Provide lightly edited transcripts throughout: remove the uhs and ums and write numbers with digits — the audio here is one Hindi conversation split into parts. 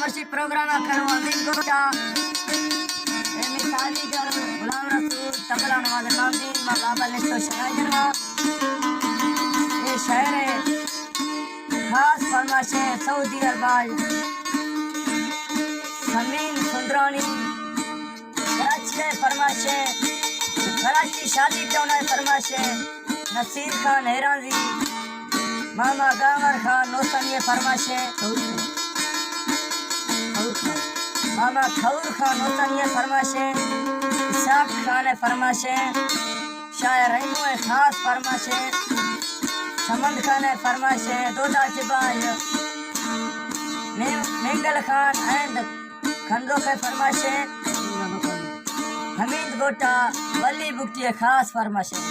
मर्सी प्रोग्राम करवा दिन गोटा मिसाली कर गुलाम रसूल तबला नवाज काम दिन मा बाबा ने तो शराय करवा ये शहर है खास फरमाशे सऊदी अरब समीन सुंदरानी कराची के फरमाशे कराची शादी टोना फरमाशे नसीर खान हैराजी मामा गावर खान नौतनिये फरमाशे मामा खौर खान नौतनिये फरमाशे इसाक खान फरमाशे शायर रहीमो खास फरमाशे समंद खान फरमाशे दोदा चिबाई मेंगल खान एंड खंदो के फरमाशे हमीद गोटा वली बुक्ति खास फरमाशे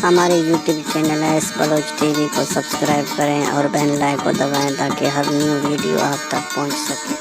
हमारे YouTube channel S Baloch TV को सब्सक्राइब करें और बेल लाइक को दबाएं ताकि हर न्यू वीडियो आप तक पहुंच सके।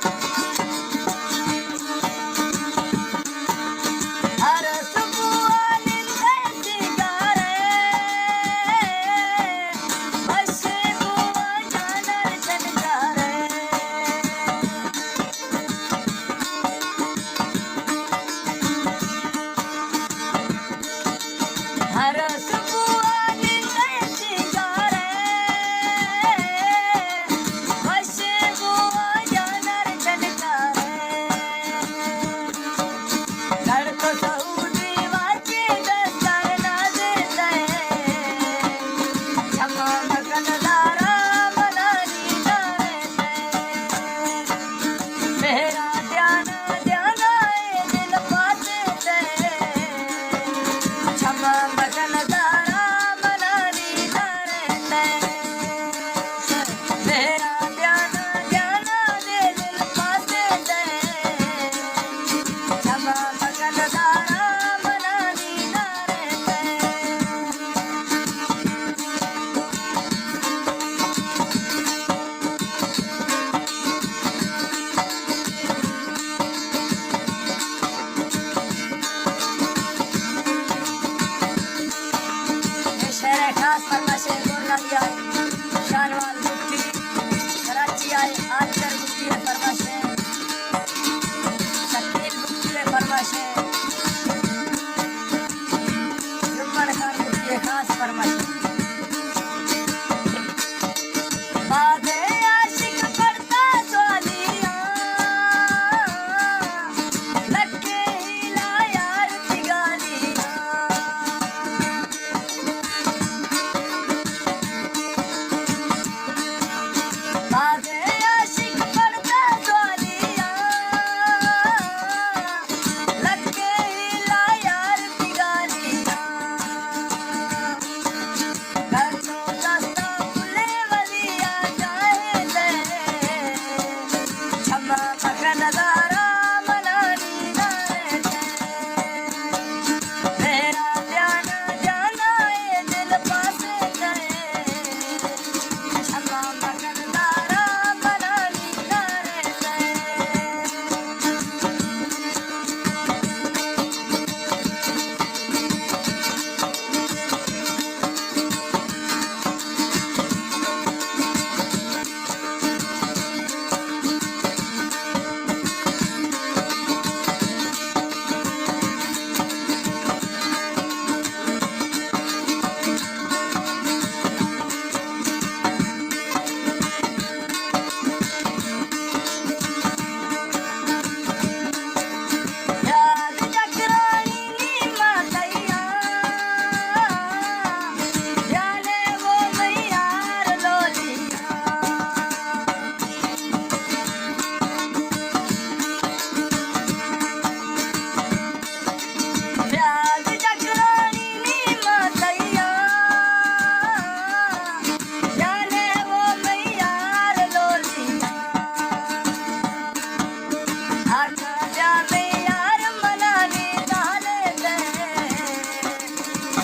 प्यार में यार मनानी डाले दे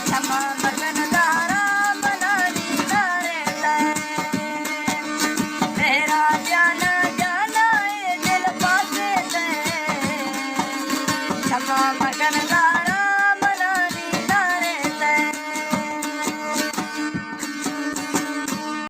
क्षमा मगन दारा मनानी डाले दे तेरा जाना जाना है दिल पासे दे क्षमा मगन